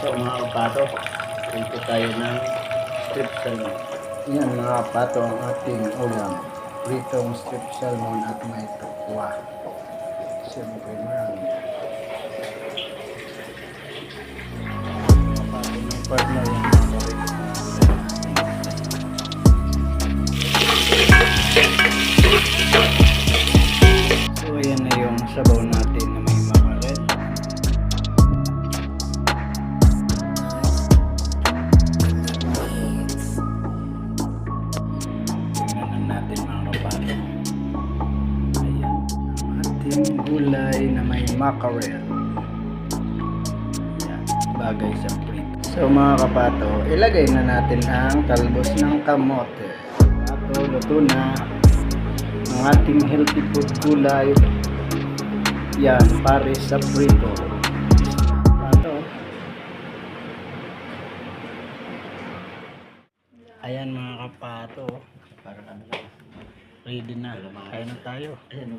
So mga kapato, dito tayo ng strip salmon. Yan mga kapato ang ating ulam. Pritong strip salmon at may tukwa. Siyempre marami. Kapato ng partner yung mga karito. So ayan na yung sabaw natin na may makaret. Tingnan natin mga kapato. Ayan ang ating gulay na may mackerel. Ayan, bagay sa prito. So mga kapato, ilagay na natin ang talbos ng kamote. Kapato, luto na ang ating healthy food gulay. Yan, pare sa prito. Kapato. Ayan mga kapato. Parang ano lang. Ready na. Kain na tayo. Ayan,